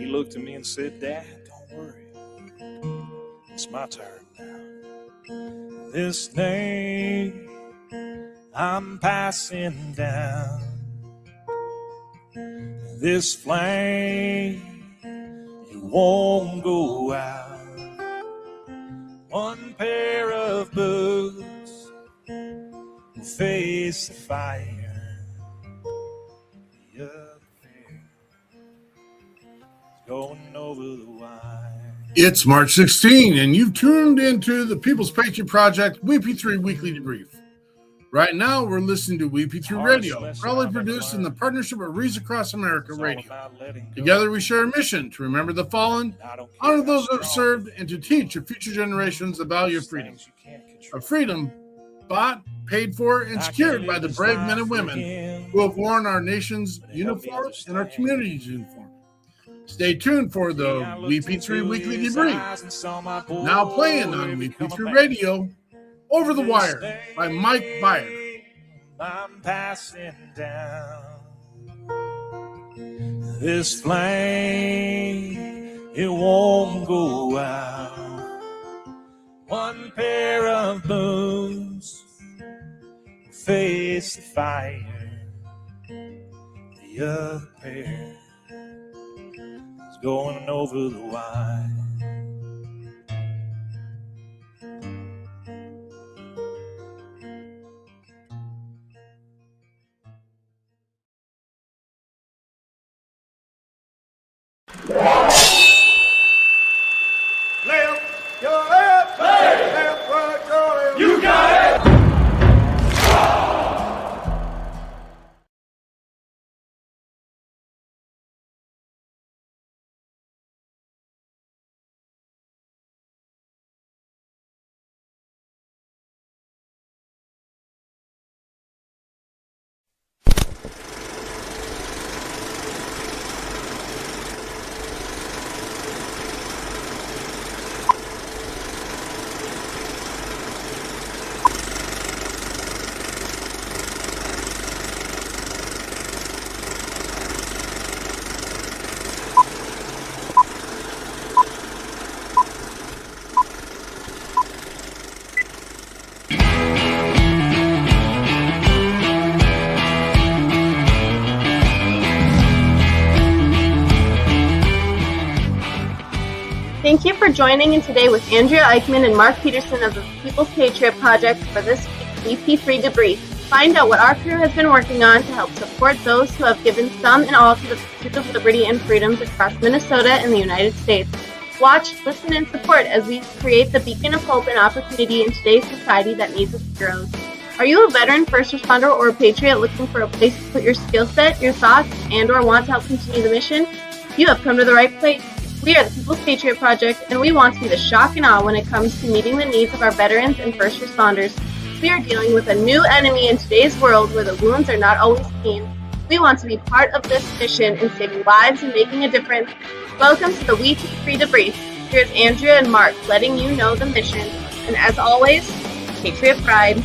He looked at me and said, Dad, don't worry. It's my turn now. This day I'm passing down. This flame, it won't go out. One pair of boots will face the fire. The other pair is going over the wire. It's March 16, and you've tuned into the People's Patriot Project WeP3 Weekly Debrief. Right now, we're listening to WeP3 Radio, proudly produced in the partnership of Reads Across America Radio. Together, we share a mission to remember the fallen, honor those that have served, and to teach your future generations the value of freedom. A freedom bought, paid for, and secured by the brave men and women who have worn our nation's uniform and our community's uniform. Stay tuned for the WeP3 Weekly Debrief. Now playing on WeP3 Radio, Over the Wire by Mike Byer. I'm passing down. This flame, it won't go out. One pair of boots face the fire. The other pair is going over the wire. Left, your left, hey. Left, right, your left. You got it. Thank you for joining in today with Andrea Eichmann and Mark Peterson of the People's Patriot Project for this week's WeP3 Debrief. Find out what our crew has been working on to help support those who have given some and all to the pursuit of liberty and freedoms across Minnesota and the United States. Watch, listen, and support as we create the beacon of hope and opportunity in today's society that needs its heroes. Are you a veteran, first responder, or a patriot looking for a place to put your skill set, your thoughts, and or want to help continue the mission? You have come to the right place. We are the People's Patriot Project, and we want to be the shock and awe when it comes to meeting the needs of our veterans and first responders. We are dealing with a new enemy in today's world where the wounds are not always clean. We want to be part of this mission in saving lives and making a difference. Welcome to the WeP3 Debrief. Here's Andrea and Mark letting you know the mission. And as always, Patriot Pride.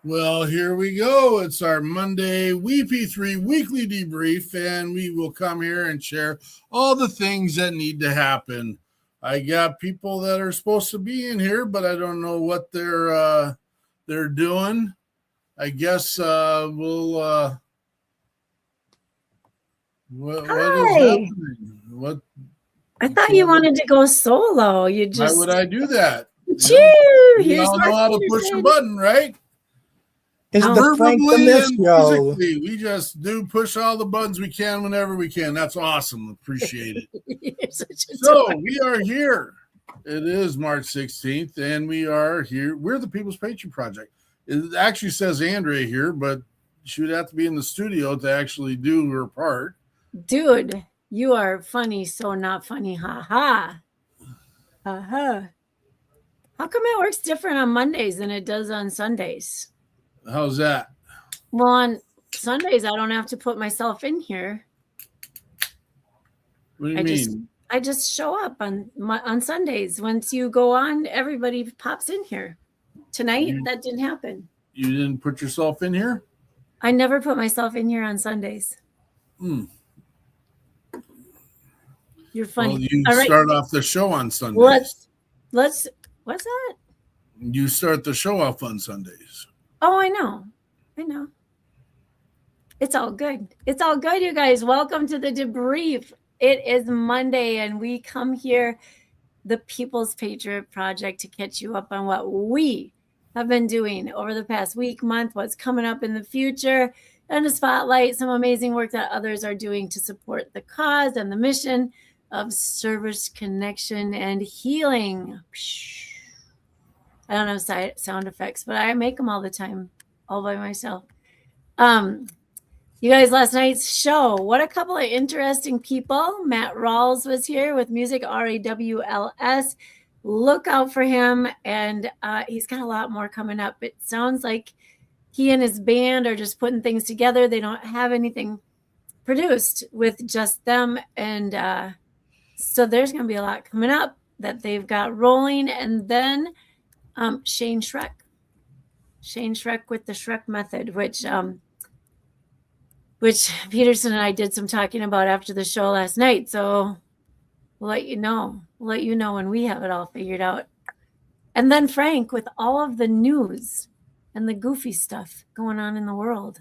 Well, here we go. It's our Monday WeP3 Weekly Debrief, and we will come here and share all the things that need to happen. I got people that are supposed to be in here, but I don't know what they're doing. I guess we'll what is happening? What? I thought you wanted to go solo. You just why would I do that? You all know how to push a button, right? It's No. the Frank the Verbally Myth and Show. physically, we just do push all the buttons we can whenever we can. That's awesome. Appreciate it. You're such a So dork. we are here. It is March 16th, and we are here. We're the People's Patriot Project. It actually says Andrea here, but she would have to be in the studio to actually do her part. Dude, you are funny, so not funny. Ha ha. Ha. How come it works different on Mondays than it does on Sundays? How's that? Well, on Sundays, I don't have to put myself in here. What do you mean? I just show up on Sundays. Once you go on, everybody pops in here. Tonight, that didn't happen. You didn't put yourself in here? I never put myself in here on Sundays. You're funny. Well, you All right. start off the show on Sundays. Let's. What's that? You start the show off on Sundays. Oh, I know. It's all good. It's all good, you guys. Welcome to the debrief. It is Monday, and we come here, the People's Patriot Project, to catch you up on what we have been doing over the past week, month, what's coming up in the future, and to spotlight some amazing work that others are doing to support the cause and the mission of service, connection, and healing. I don't have sound effects, but I make them all the time, all by myself. You guys, last night's show, what a couple of interesting people. Matt Rawls was here with music, RAWLS. Look out for him, and he's got a lot more coming up. It sounds like he and his band are just putting things together. They don't have anything produced with just them, and so there's going to be a lot coming up that they've got rolling. And then Shane Shrek with the Shrek method, which Peterson and I did some talking about after the show last night. So we'll let you know. We'll let you know when we have it all figured out. And then Frank with all of the news and the goofy stuff going on in the world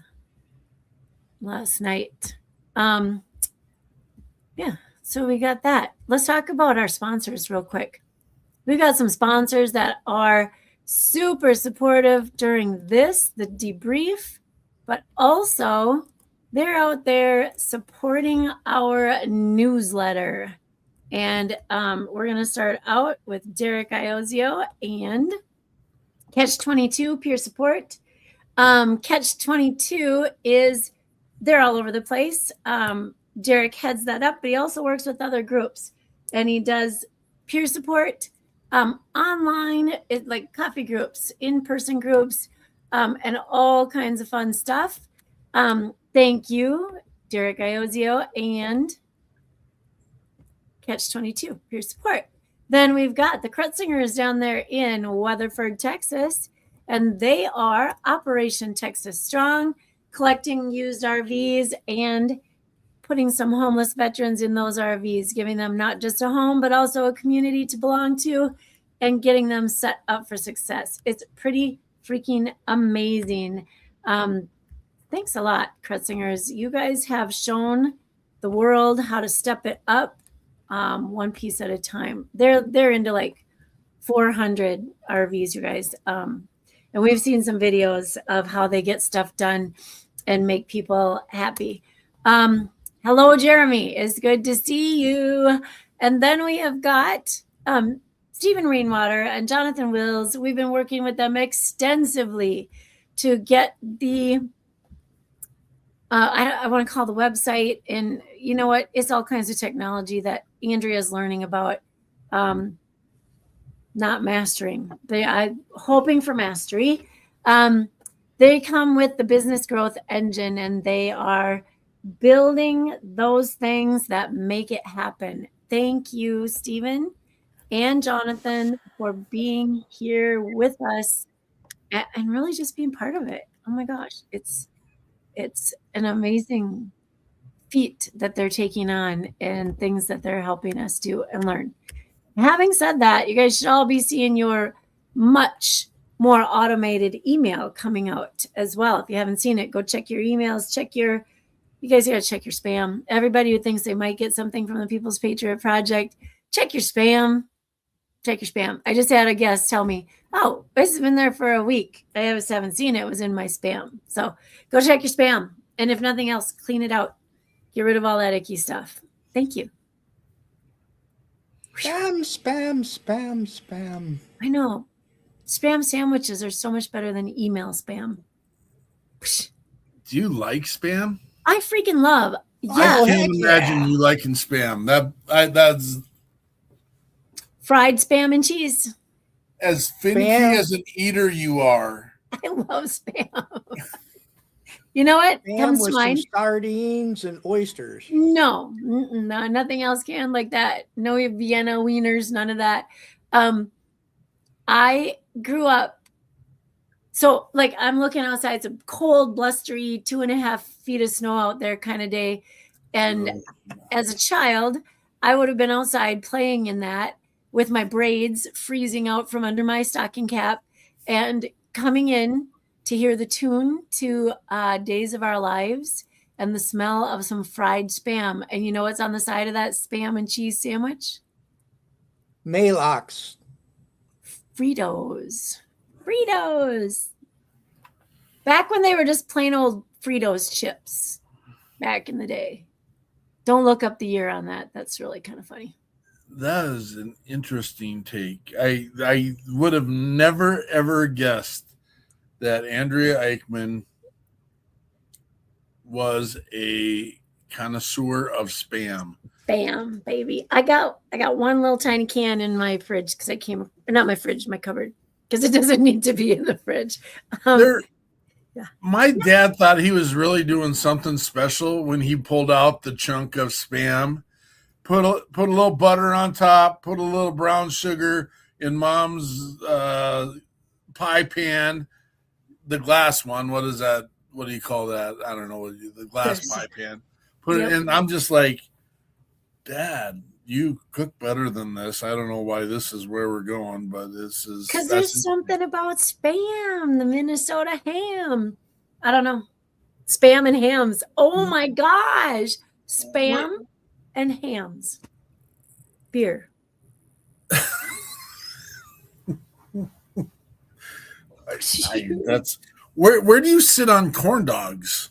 last night. Yeah, so we got that. Let's talk about our sponsors real quick. We've got some sponsors that are super supportive during the debrief, but also they're out there supporting our newsletter. And we're going to start out with Derek Iozio and Catch-22 Peer Support. Catch-22 they're all over the place. Derek heads that up, but he also works with other groups. And he does peer support online, like coffee groups, in-person groups, and all kinds of fun stuff. Thank you, Derek Iozio and Catch-22 Peer Support. Then we've got the Krutzingers down there in Weatherford, Texas, and they are Operation Texas Strong, collecting used RVs and putting some homeless veterans in those RVs, giving them not just a home, but also a community to belong to and getting them set up for success. It's pretty freaking amazing. Thanks a lot, Krutzingers. You guys have shown the world how to step it up one piece at a time. They're into like 400 RVs, you guys. And we've seen some videos of how they get stuff done and make people happy. Hello, Jeremy. It's good to see you. And then we have got Stephen Rainwater and Jonathan Wills. We've been working with them extensively to get the I want to call the website, and you know what? It's all kinds of technology that Andrea's learning about, not mastering. I'm hoping for mastery. They come with the business growth engine, and they are building those things that make it happen. Thank you, Stephen and Jonathan, for being here with us and really just being part of it. Oh my gosh, it's an amazing feat that they're taking on and things that they're helping us do and learn. Having said that, you guys should all be seeing your much more automated email coming out as well. If you haven't seen it, go check your emails, you guys got to check your spam. Everybody who thinks they might get something from the People's Patriot Project, check your spam. check your spam. I just had a guest tell me, oh, this has been there for a week. I just haven't seen it. It was in my spam. So go check your spam. And if nothing else, clean it out. Get rid of all that icky stuff. Thank you. Spam, spam, spam, spam. I know. Spam sandwiches are so much better than email spam. Do you like spam? I freaking love. I Yeah. can't imagine you liking spam. That's Fried spam and cheese. as finicky Spam. as an eater you are. I love spam. You know what? Spam Comes with to some mind. sardines and oysters. No, nothing else can like that. No Vienna wieners, none of that. I grew up, so like I'm looking outside, it's a cold, blustery 2.5 feet of snow out there kind of day. And as a child, I would have been outside playing in that with my braids freezing out from under my stocking cap and coming in to hear the tune to Days of Our Lives and the smell of some fried spam. And you know what's on the side of that spam and cheese sandwich? Maalox. Fritos. Fritos. Back when they were just plain old Fritos chips back in the day. Don't look up the year on that. That's really kind of funny. That is an interesting take. I would have never ever guessed that Andrea Eichmann was a connoisseur of spam. Bam, baby. I got one little tiny can in my fridge because not my fridge, my cupboard, because it doesn't need to be in the fridge. My dad thought he was really doing something special when he pulled out the chunk of spam, put a little butter on top, put a little brown sugar in Mom's pie pan, the glass one. What is that? What do you call that? I don't know. The glass pie pan. Put it in. I'm just like, Dad, you cook better than this. I don't know why this is where we're going, but this is because there's something about spam, the Minnesota ham. I don't know. Spam and hams. Oh my gosh. Spam and hams. Beer. That's where do you sit on corn dogs?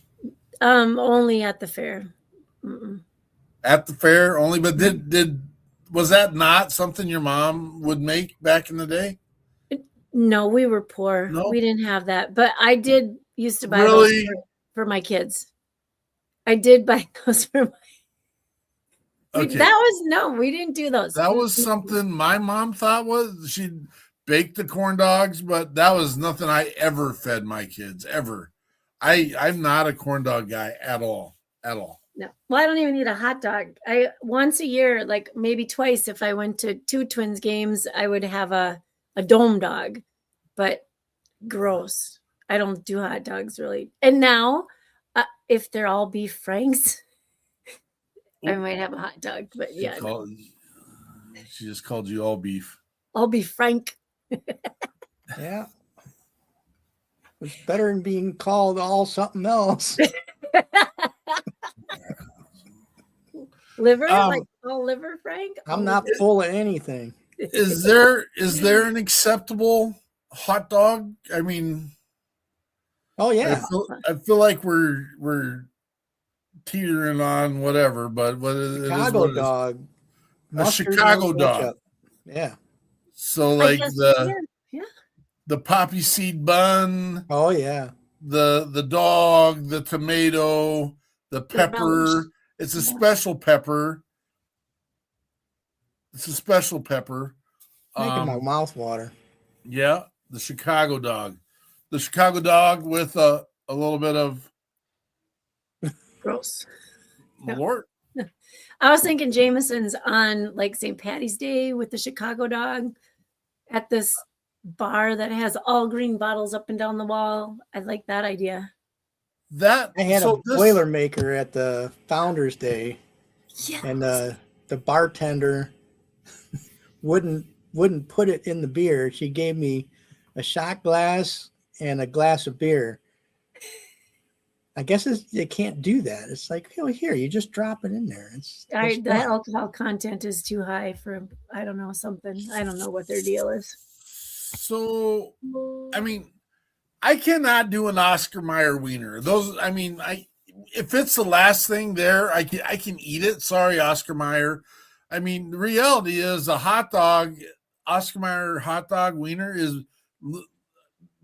Only at the fair. Mm-mm. At the fair only, but was that not something your mom would make back in the day? No, we were poor. No? We didn't have that, but I did used to buy Really? those for my kids. I did buy those for my. Okay. We didn't do those. That was something my mom thought was she'd bake the corn dogs, but that was nothing I ever fed my kids ever. I'm not a corn dog guy at all. No. Well, I don't even eat a hot dog. I once a year, like maybe twice, if I went to 2 Twins games, I would have a dome dog, but gross. I don't do hot dogs really. And now, if they're all beef franks, I might have a hot dog. But yeah, She just called you all beef. I'll be frank. Yeah. It's better than being called all something else. Liver, like all liver, Frank. I'm not full of anything. Is there an acceptable hot dog? I mean, Oh yeah. I feel like we're teetering on whatever, but what it is Chicago what it is. dog. A Mustard Chicago and dog. ketchup. Yeah. So like guess, yeah. the poppy seed bun, Oh yeah. the dog, the tomato, the pepper. relish. It's a special pepper. It's a special pepper. Making my mouth water. Yeah, the Chicago dog. The Chicago dog with a little bit of Gross. Yeah. Malort. I was thinking Jameson's on like St. Patty's Day with the Chicago dog at this bar that has all green bottles up and down the wall. I like that idea. That I had so a Boilermaker at the Founders Day, Yeah. and the bartender wouldn't put it in the beer. She gave me a shot glass and a glass of beer. I guess you can't do that. It's like, here, you just drop it in there. That alcohol content is too high for, I don't know, something. I don't know what their deal is. So, I mean, I cannot do an Oscar Mayer wiener. Those, I mean, if it's the last thing there, I can eat it. Sorry, Oscar Mayer. I mean, the reality is a hot dog, Oscar Mayer hot dog wiener is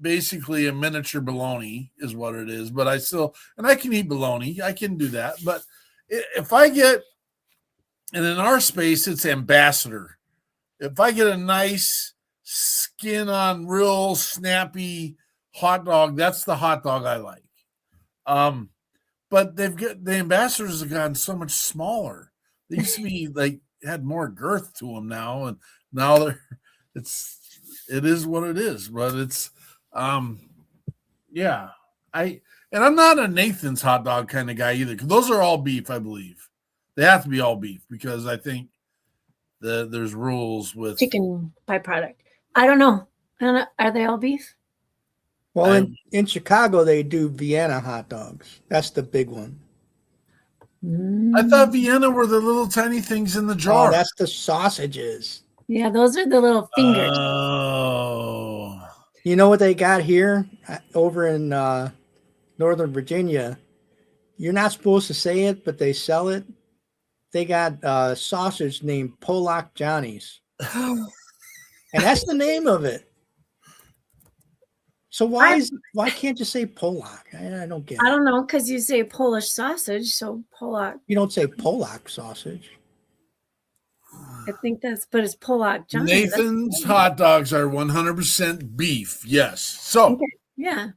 basically a miniature bologna is what it is. But I can eat bologna. I can do that. But if I get, and in our space, it's Ambassador. If I get a nice skin on real snappy hot dog, that's the hot dog I like. But the Ambassadors have gotten so much smaller. They used to be like had more girth to them now, and now it is what it is. But it's yeah. I'm not a Nathan's hot dog kind of guy either, because those are all beef, I believe. They have to be all beef because I think there's rules with chicken byproduct. I don't know. Are they all beef? Well, in Chicago, they do Vienna hot dogs. That's the big one. I thought Vienna were the little tiny things in the jar. Oh, that's the sausages. Yeah, those are the little fingers. Oh. You know what they got here over in Northern Virginia? You're not supposed to say it, but they sell it. They got a sausage named Polak Johnny's. And that's the name of it. So why can't you say Polak? I don't get it. I don't know, because you say Polish sausage, so Polak. You don't say Polak sausage. I think but it's Polak Johnny. Nathan's hot dogs are 100% beef. Yes. So okay. Yeah.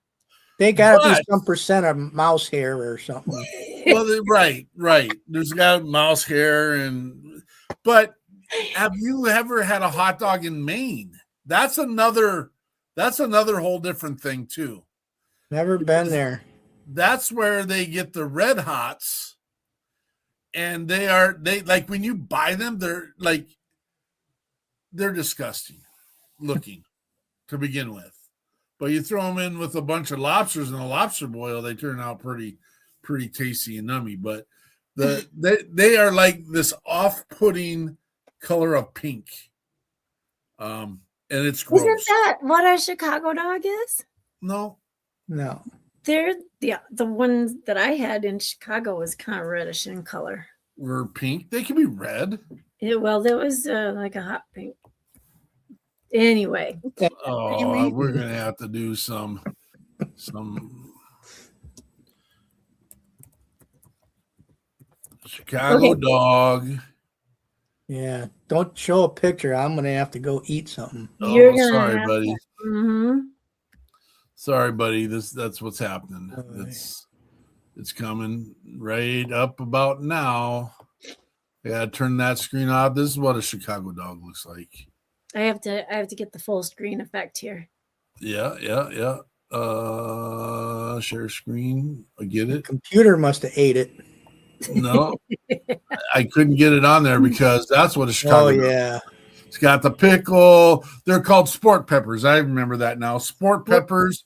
They got to be some percent of mouse hair or something. Well, right. There's got mouse hair but have you ever had a hot dog in Maine? That's another whole different thing too. Never been there. That's where they get the red hots, and they like when you buy them, they're disgusting looking to begin with. But you throw them in with a bunch of lobsters and a lobster boil, they turn out pretty tasty and nummy. But they are like this off-putting color of pink. And it's gross. Isn't that what a Chicago dog is? No. They're the ones that I had in Chicago was kind of reddish in color. Were pink? They can be red. Well, there was like a hot pink. Anyway. Oh, we're gonna have to do some Chicago dog. Yeah, don't show a picture. I'm gonna have to go eat something. Sorry, buddy. Mm-hmm. Sorry, buddy. That's what's happening. It's coming right up about now. I gotta turn that screen off. This is what a Chicago dog looks like. I have to get the full screen effect here. Yeah. Share screen. I get it. The computer must have ate it. No, I couldn't get it on there because that's what a Chicago. Oh yeah, it's got the pickle. They're called sport peppers. I remember that now. Sport peppers.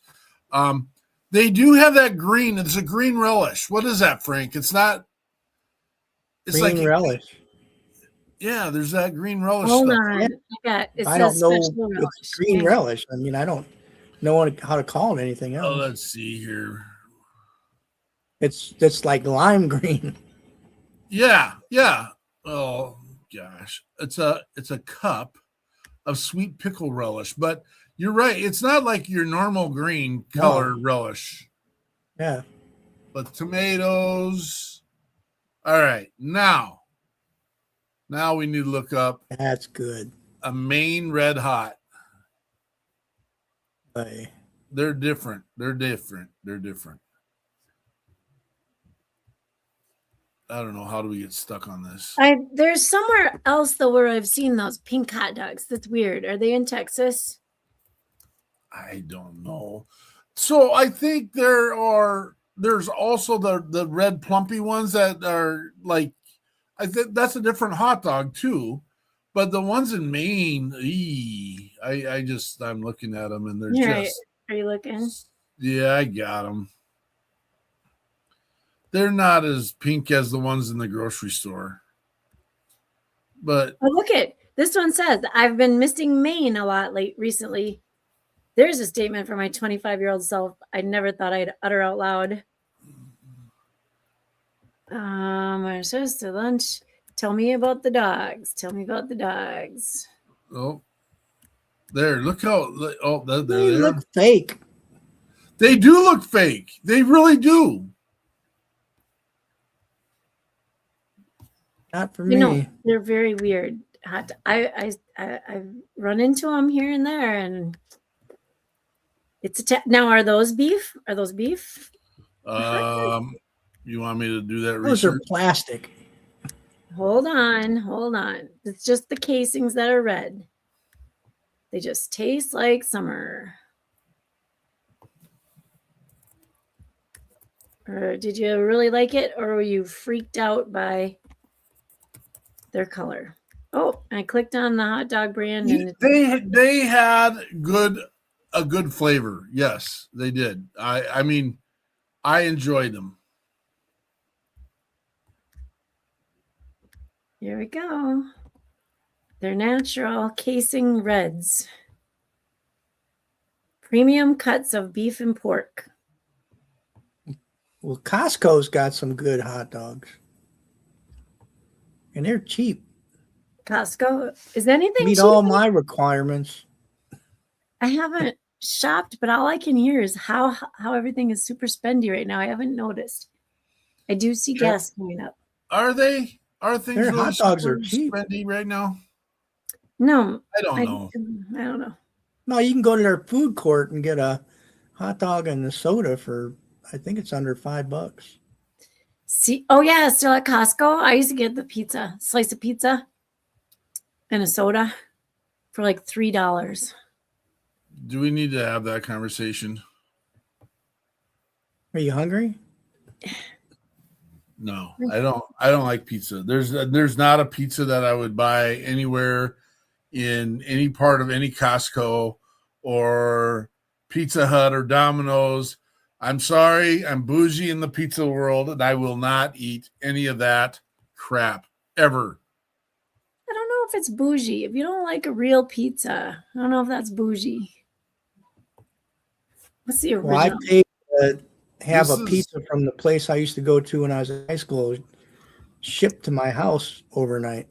They do have that green. It's a green relish. What is that, Frank? It's not. It's green like relish. Yeah, there's that green relish. Hold stuff. on, I don't know. It's green relish. I mean, I don't know how to call it anything else. Oh, let's see here. It's like lime green. Yeah. Oh gosh, it's a cup of sweet pickle relish, but you're right. It's not like your normal green color relish. Yeah. But tomatoes. All right, now we need to look up. That's good. A Maine red hot. Hey. They're different. I don't know. How do we get stuck on this? There's somewhere else though where I've seen those pink hot dogs. That's weird. Are they in Texas? I don't know. So I think there's also the red plumpy ones that are like, I think that's a different hot dog too. But the ones in Maine, I'm looking at them and they're Right. Are you looking? Yeah, I got them. They're not as pink as the ones in the grocery store. But oh, look at this one says, I've been missing Maine a lot recently. There's a statement for my 25-year-old self I never thought I'd utter out loud. I says to lunch, tell me about the dogs. Tell me about the dogs. oh, there, look how there They they look are. fake. They do look fake. They really do. Not for You know, me. they're very weird. I've run into them here and there, and it's now. Are those beef? Are those beef? You want me to do that Those research? are plastic. Hold on. It's just the casings that are red. They just taste like summer. Or did you really like it, or were you freaked out by their color? Oh, I clicked on the hot dog brand, and They had a good flavor. Yes, they did. I mean, I enjoyed them. here we go. They're natural casing reds. Premium cuts of beef and pork. Well, Costco's got some good hot dogs. And they're cheap. Costco, is anything Meet cheap? all my requirements. I haven't shopped, but all I can hear is how everything is super spendy right now. I haven't noticed. I do see gas going up. Are they? Are things Their really hot dogs super are cheap. spendy right now? No, I don't know. I don't know. No, you can go to their food court and get a hot dog and a soda for, I think it's under $5. See, oh yeah, still at Costco. I used to get the slice of pizza and a soda for like $3. Do we need to have that conversation? Are you hungry? No, I don't. I don't like pizza. There's not a pizza that I would buy anywhere in any part of any Costco or Pizza Hut or Domino's. I'm sorry, I'm bougie in the pizza world, and I will not eat any of that crap ever. I don't know if it's bougie. If you don't like a real pizza, I don't know if that's bougie. What's the original? Well, I paid to have This a is- pizza from the place I used to go to when I was in high school shipped to my house overnight.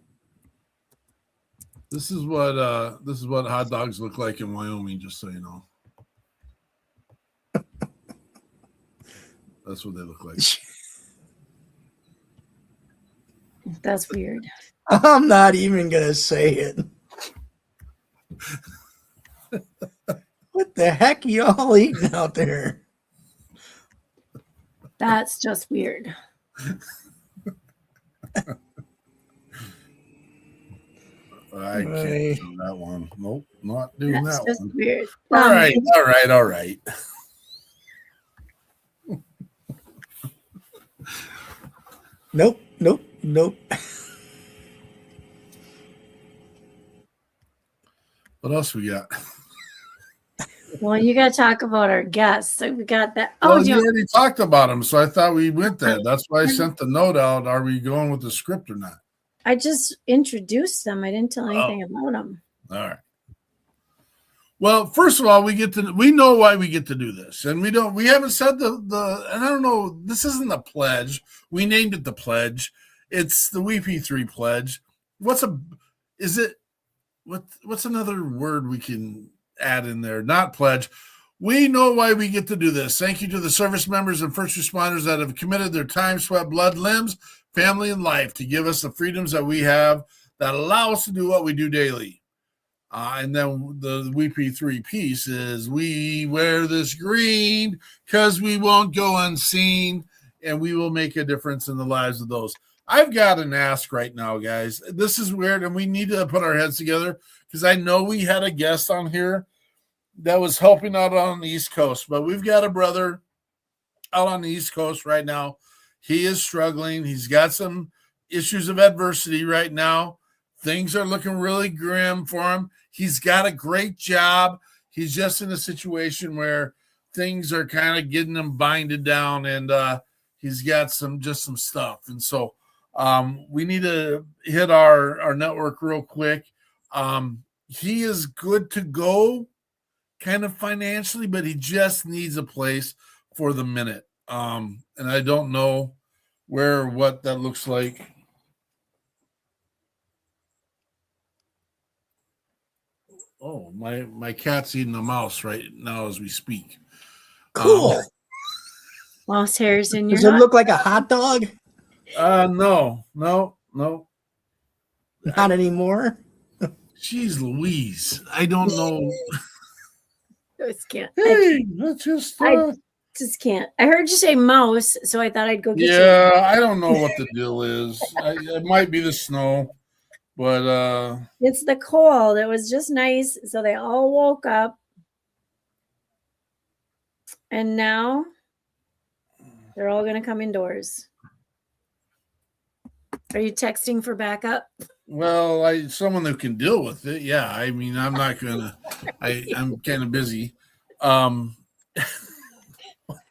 This is what hot dogs look like in Wyoming, just so you know. That's what they look like. That's weird. I'm not even going to say it. What the heck are y'all eating out there? That's just weird. I can't do that one. Nope, not doing That's that just one. weird. All right. Nope. What else we got? Well, you got to talk about our guests. So we got that. Well, you already talked about them, so I thought we went there. That's why I sent the note out. Are we going with the script or not? I just introduced them. I didn't tell anything about them. All right. Well, first of all, we know why we get to do this, and we haven't said the and I don't know. This isn't the pledge. We named it the pledge. It's the WeP3 pledge. What's another word we can add in there? Not pledge. We know why we get to do this. Thank you to the service members and first responders that have committed their time, sweat, blood, limbs, family, and life to give us the freedoms that we have that allow us to do what we do daily. And then the WeP3 piece is we wear this green because we won't go unseen, and we will make a difference in the lives of those. I've got an ask right now, guys. This is weird, and we need to put our heads together because I know we had a guest on here that was helping out on the East Coast, but we've got a brother out on the East Coast right now. He is struggling. He's got some issues of adversity right now. Things are looking really grim for him. He's got a great job. He's just in a situation where things are kind of getting him binded down, and he's got some stuff. And so we need to hit our network real quick. He is good to go kind of financially, but he just needs a place for the minute. And I don't know where or what that looks like. Oh, my cat's eating a mouse right now as we speak. Cool. Mouse hairs in your Does it look like a hot dog? No. Not anymore. Jeez Louise. I don't know. I just can't. Hey, that's just I just can't. I heard you say mouse, so I thought I'd go get you. yeah, I don't know what the deal is. It might be the snow, but It's the cold. It was just nice. So they all woke up. And now they're all going to come indoors. Are you texting for backup? well, someone who can deal with it. Yeah, I mean, I'm not gonna. I'm kind of busy. What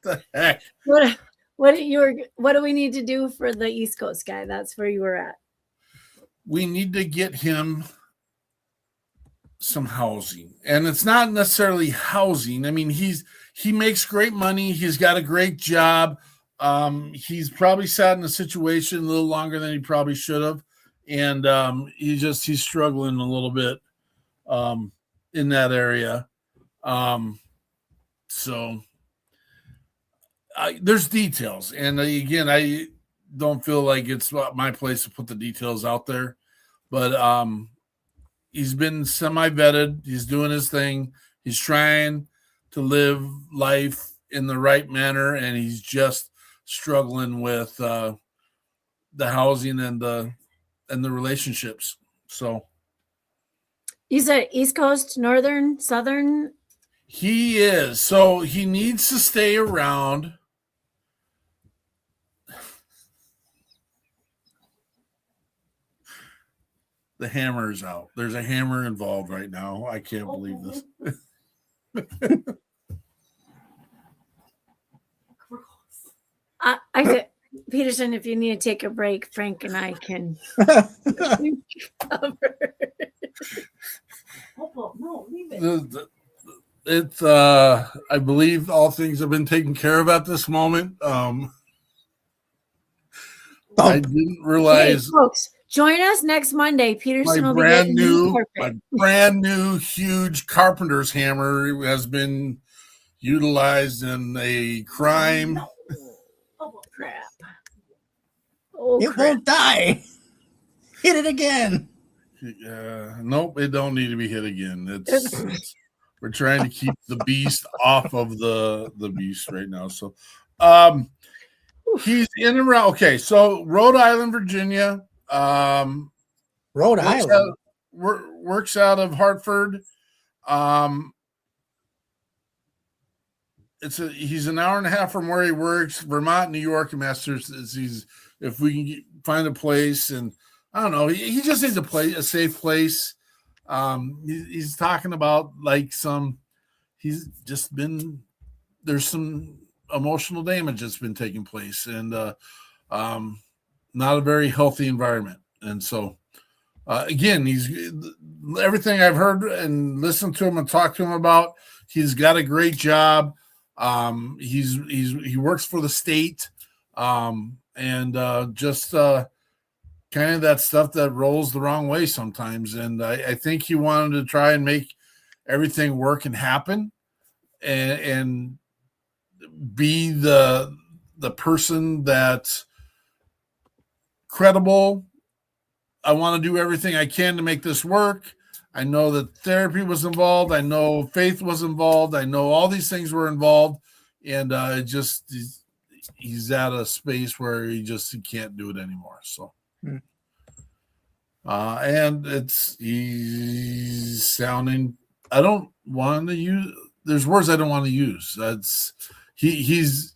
the heck? What do we need to do for the East Coast guy? That's where you were at. We need to get him some housing, and it's not necessarily housing. I mean, he makes great money. He's got a great job. He's probably sat in a situation a little longer than he probably should have, and he's struggling a little bit in that area. So there's details, and again, I don't feel like it's my place to put the details out there, but he's been semi-vetted. He's doing his thing. He's trying to live life in the right manner, and he's just struggling with the housing and the relationships. So You said East Coast, Northern, Southern? he is. So he needs to stay around. The hammer is out. There's a hammer involved right now. I can't believe this. I could, Peterson, if you need to take a break, Frank and I can cover. No, leave it. It's I believe all things have been taken care of at this moment. I didn't realize, hey, folks, join us next Monday. Peterson will be my brand new huge carpenter's hammer has been utilized in a crime. Oh crap! Oh, It won't die. Hit it again. Nope, it don't need to be hit again. It's we're trying to keep the beast off of the beast right now. So he's in and around. Okay, so Rhode Island, Virginia. Rhode Island works out of Hartford. He's an hour and a half from where he works. Vermont, New York, and Massachusetts. If we can find a place, and I don't know, he just needs a safe place. He's talking about he's just been, there's some emotional damage that's been taking place, and not a very healthy environment. And so again, he's everything I've heard and listened to him and talked to him about. He's got a great job. He works for the state, and just kind of that stuff that rolls the wrong way sometimes. And I think he wanted to try and make everything work and happen, and be the person that's credible. I want to do everything I can to make this work. I know that therapy was involved. I know faith was involved. I know all these things were involved. And he's at a space where he can't do it anymore. So, and he's sounding, I don't want to use, there's words I don't want to use. That's he's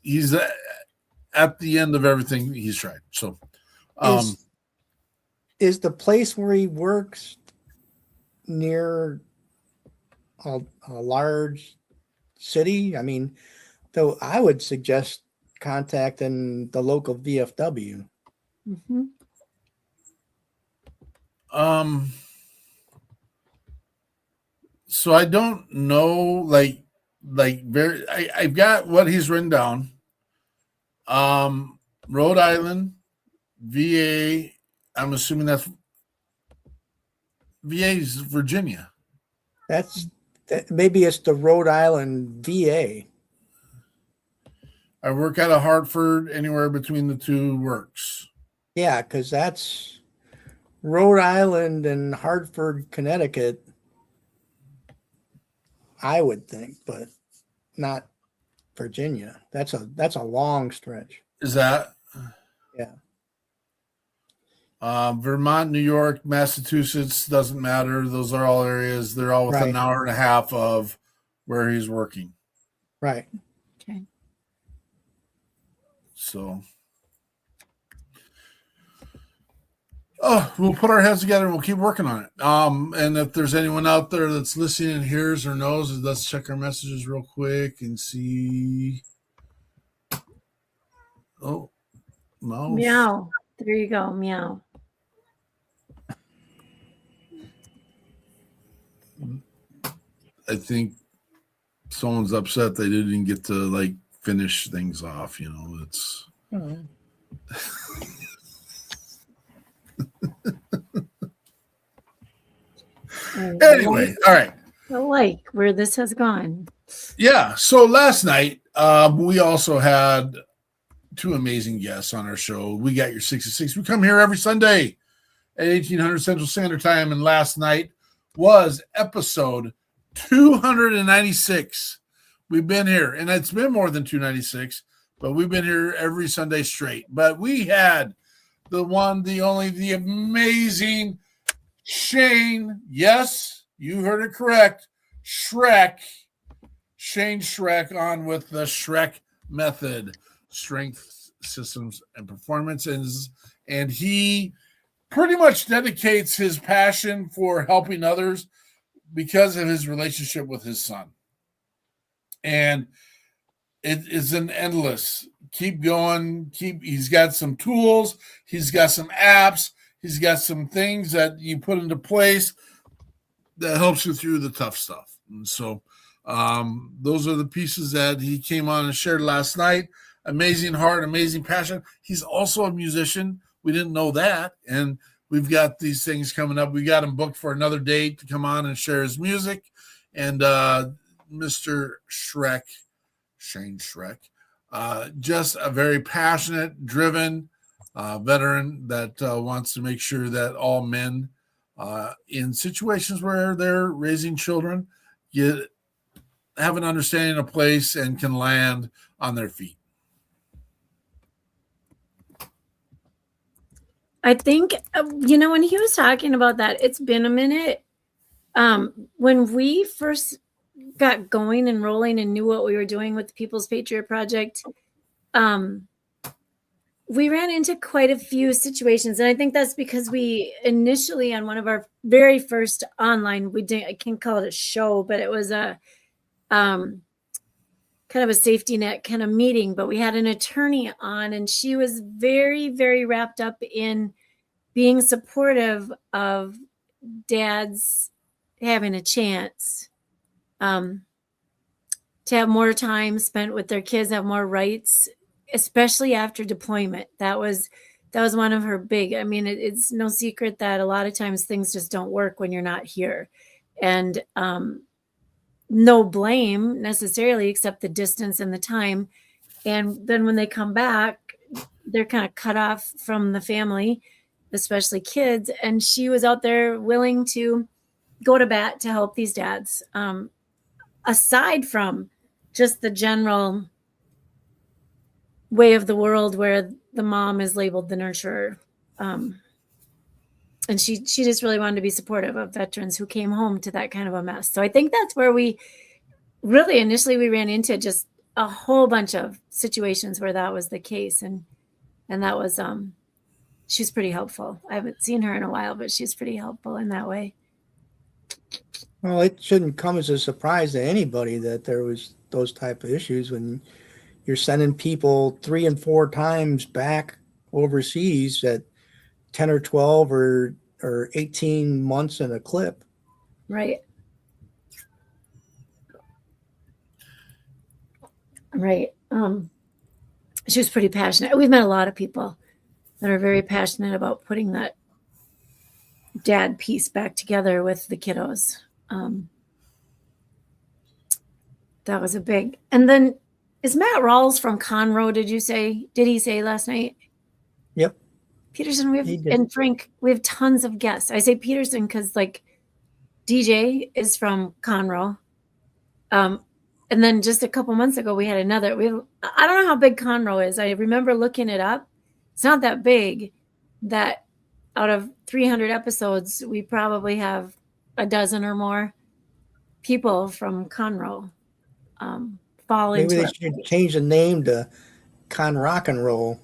at the end of everything he's tried. So, is the place where he works near a large city? I mean, though I would suggest contacting the local VFW. Mm-hmm. So I don't know, I've got what he's written down. Rhode Island, VA. I'm assuming that's VA's Virginia. Maybe it's the Rhode Island VA. I work out of Hartford. Anywhere between the two works. Yeah, because that's Rhode Island and Hartford, Connecticut, I would think, but not Virginia. That's a long stretch. Is that? Yeah. Vermont, New York, Massachusetts, doesn't matter. Those are all areas. They're all within an hour and a half of where he's working. Right. Okay. So, we'll put our heads together and we'll keep working on it. And if there's anyone out there that's listening and hears or knows, let's check our messages real quick and see. Oh, mouse. Meow. There you go. Meow. I think someone's upset they didn't get to finish things off. It's. Anyway, all right. I like where this has gone. Yeah. So last night, we also had two amazing guests on our show. We got your 66. We come here every Sunday at 1800 Central Standard Time, and last night was episode 296. We've been here, and it's been more than 296, but we've been here every Sunday straight. But we had the one, the only, the amazing Shane. Yes, you heard it correct. Shrek. Shane Shrek on with the Shrek method, strength, systems, and performances. And he pretty much dedicates his passion for helping others because of his relationship with his son. And it is an endless. Keep going. He's got some tools. He's got some apps. He's got some things that you put into place that helps you through the tough stuff. And so those are the pieces that he came on and shared last night. Amazing heart, amazing passion. He's also a musician. We didn't know that. And we've got these things coming up. We got him booked for another date to come on and share his music. And Mr. Shrek, Shane Shrek, just a very passionate, driven veteran that wants to make sure that all men in situations where they're raising children have an understanding of place and can land on their feet. I think, when he was talking about that, it's been a minute. When we first got going and rolling and knew what we were doing with the People's Patriot Project, we ran into quite a few situations. And I think that's because we initially, on one of our very first online, I can't call it a show, but it was a kind of a safety net kind of meeting, but we had an attorney on, and she was very, very wrapped up in being supportive of dads having a chance to have more time spent with their kids, have more rights, especially after deployment. That was one of her big, it's no secret that a lot of times things just don't work when you're not here. And no blame necessarily, except the distance and the time. And then when they come back, they're kind of cut off from the family, especially kids. And she was out there willing to go to bat to help these dads. Aside from just the general way of the world where the mom is labeled the nurturer. And she just really wanted to be supportive of veterans who came home to that kind of a mess. So I think that's where we really initially we ran into just a whole bunch of situations where that was the case. And that was, she's pretty helpful. I haven't seen her in a while, but she's pretty helpful in that way. Well, it shouldn't come as a surprise to anybody that there was those type of issues when you're sending people 3 and 4 times back overseas at 10 or 12 or 18 months in a clip. Right. Right. She was pretty passionate. We've met a lot of people that are very passionate about putting that dad piece back together with the kiddos. That was a big. And then is Matt Rawls from Conroe? Did he say last night? Yep. Peterson, and Frank, we have tons of guests. I say Peterson because like DJ is from Conroe. And then just a couple months ago, we had another. I don't know how big Conroe is. I remember looking it up. It's not that big. That out of 300 episodes, we probably have a dozen or more people from Conroe fall Maybe into they should change the name to Con Rock and Roll.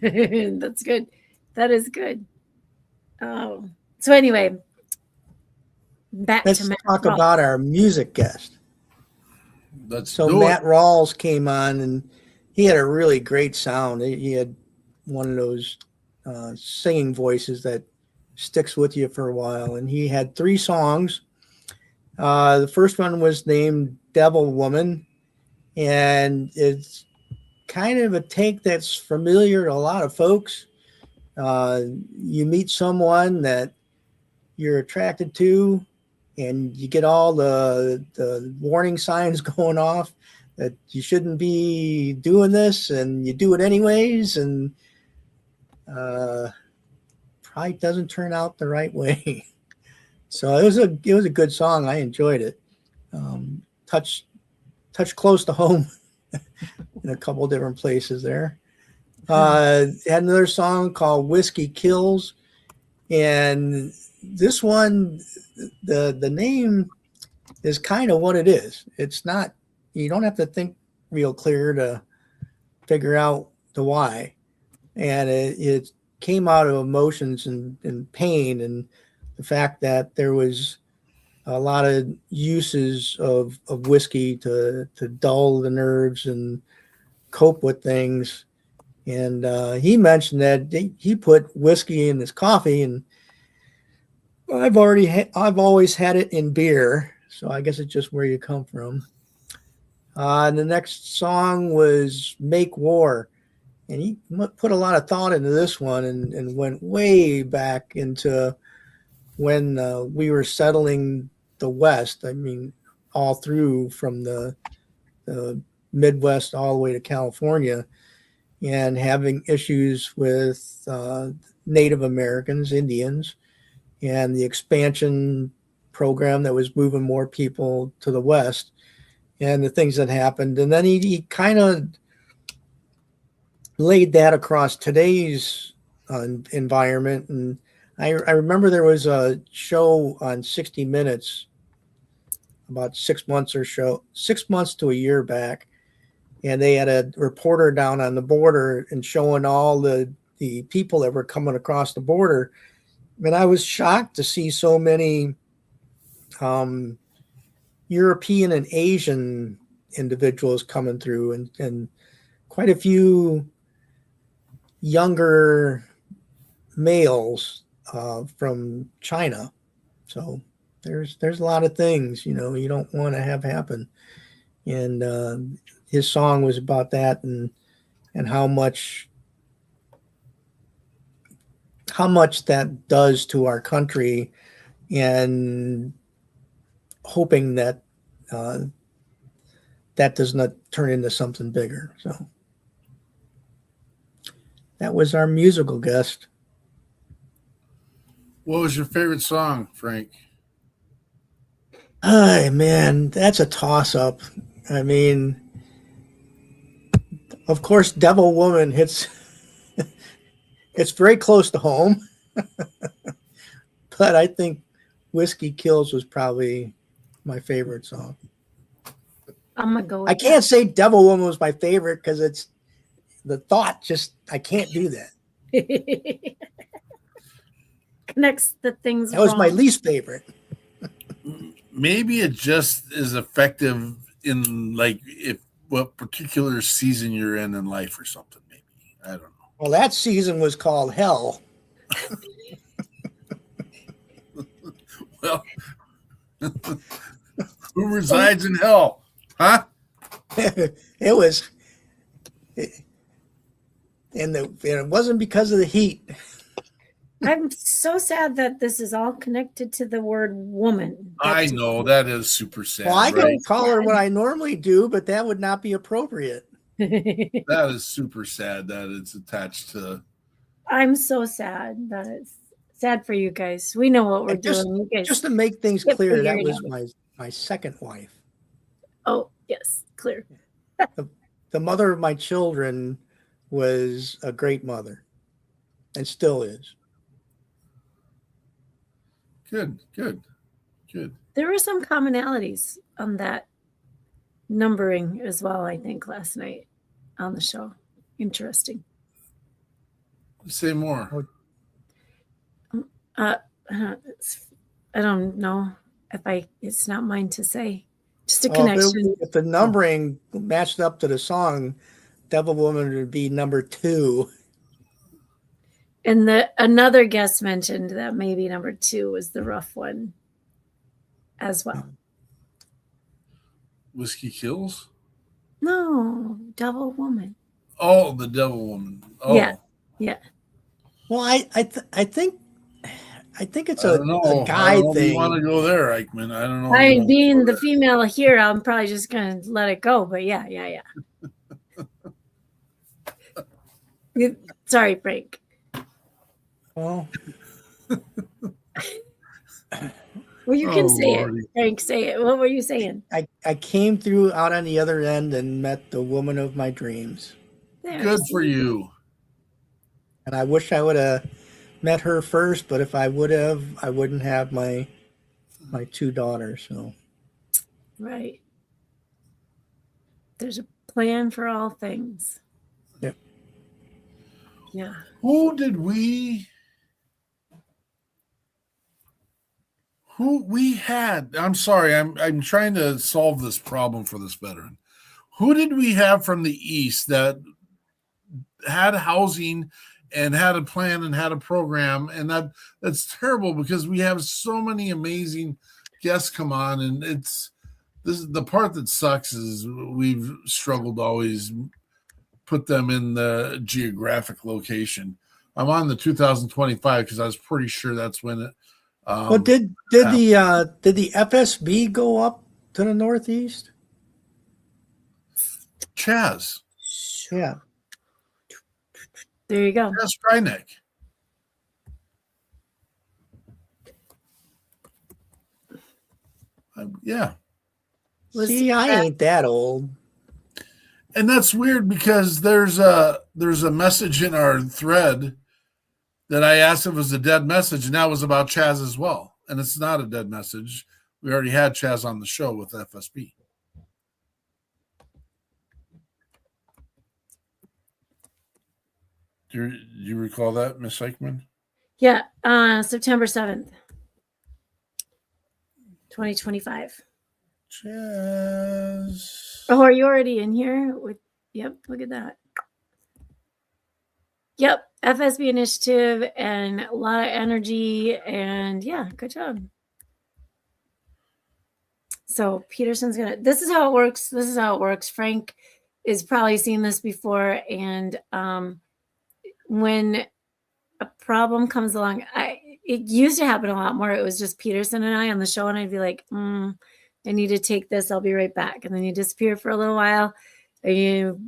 That's good. That is good. So anyway, Let's talk about our music guest. Matt Rawls came on, and he had a really great sound. He had one of those singing voices that sticks with you for a while. And he had 3 songs. The first one was named Devil Woman, and it's kind of a take that's familiar to a lot of folks. You meet someone that you're attracted to, and you get all the warning signs going off that you shouldn't be doing this, and you do it anyways, and probably doesn't turn out the right way. So it was a good song. I enjoyed it. Touch close to home in a couple different places there. Had another song called Whiskey Kills, and this one, the name is kind of what it is. It's not, you don't have to think real clear to figure out the why. And it came out of emotions and pain, and the fact that there was a lot of uses of whiskey to dull the nerves and cope with things. And he mentioned that he put whiskey in his coffee, and I've always had it in beer, so I guess it's just where you come from. And the next song was Make War, and he put a lot of thought into this one and went way back into when we were settling the West. I mean, all through from the Midwest all the way to California, and having issues with Native Americans, Indians, and the expansion program that was moving more people to the West, and the things that happened. And then he kind of laid that across today's environment. And I remember there was a show on 60 Minutes about 6 months to a year back, and they had a reporter down on the border and showing all the people that were coming across the border. And I was shocked to see so many European and Asian individuals coming through, and quite a few younger males from China. So there's a lot of things, you don't want to have happen. And his song was about that, and how much that does to our country, and hoping that that does not turn into something bigger. So that was our musical guest. What was your favorite song, Frank? Hey, man, that's a toss-up. I mean, of course, Devil Woman hits. It's very close to home. But I think Whiskey Kills was probably my favorite song. I'm going to go with I can't say Devil Woman was my favorite because it's the thought, just I can't do that. Connects the things. That was my least favorite. Maybe it just is effective in, like, if what particular season you're in life or something, maybe. I don't know. Well, that season was called hell. Well, who resides in hell? Huh? It was, and it wasn't because of the heat. I'm so sad that this is all connected to the word woman. I know that is super sad. Well, I right? can call her what I normally do, but that would not be appropriate. That is super sad that it's attached to. I'm so sad. That is sad for you guys. We know what we're doing. You guys Just to make things keep clear, that figuring was out. my second wife. Oh, yes, clear. The mother of my children was a great mother and still is. Good. There were some commonalities on that numbering as well, I think, last night on the show. Interesting. Say more. I don't know it's not mine to say. Just a connection. If the numbering matched up to the song, Devil Woman would be number 2. And another guest mentioned that maybe number 2 was the rough one as well. Whiskey Kills? No, Devil Woman. Oh, the Devil Woman. Oh. Yeah. Well, I think it's I a don't know. guy I don't know if thing. you want to go there, Eichmann. I don't know. I being the female here, I'm probably just gonna let it go. But yeah. Sorry, Frank. Well, Well, you can say Lordy. it. Frank, say it. What were you saying? I came through out on the other end and met the woman of my dreams. Good for you. And I wish I would have met her first, but if I would have, I wouldn't have my 2 daughters. So Right. There's a plan for all things. Yep. Yeah. Who we had? I'm sorry. I'm trying to solve this problem for this veteran. Who did we have from the East that had housing and had a plan and had a program? And that's terrible because we have so many amazing guests come on, and this is the part that sucks is we've struggled to always put them in the geographic location. I'm on the 2025 because I was pretty sure that's when it. well, did the FSB go up to the Northeast? Chaz? Yeah. There you go. Chaz Strynek. Yeah. See, I ain't that old. And that's weird because there's a message in our thread that I asked if it was a dead message, and that was about Chaz as well. And it's not a dead message. We already had Chaz on the show with FSB. Do you recall that, Miss Eichmann? Yeah. September 7th, 2025. Chaz. Oh, are you already in here? Yep. Look at that. Yep. FSB initiative and a lot of energy. And yeah, good job. So Peterson's this is how it works. Frank is probably seen this before. And when a problem comes along, it used to happen a lot more. It was just Peterson and I on the show, and I'd be like, I need to take this. I'll be right back. And then you disappear for a little while. And you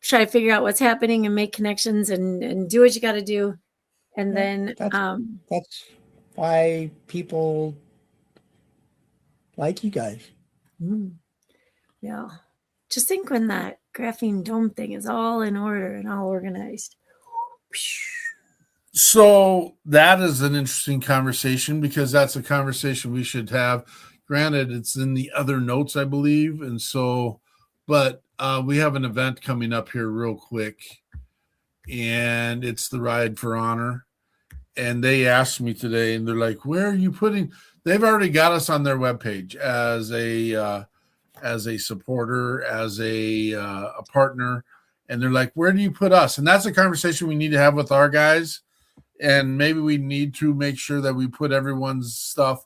try to figure out what's happening and make connections and do what you got to do. And then that's why people like you guys. Yeah. Just think when that graphene dome thing is all in order and all organized. So that is an interesting conversation because that's a conversation we should have. Granted, it's in the other notes, I believe. And so, but we have an event coming up here real quick, and it's the Ride for Honor. And they asked me today, and they're like, where are you putting? They've already got us on their webpage as as a supporter, as a partner, and they're like, where do you put us? And that's a conversation we need to have with our guys. And maybe we need to make sure that we put everyone's stuff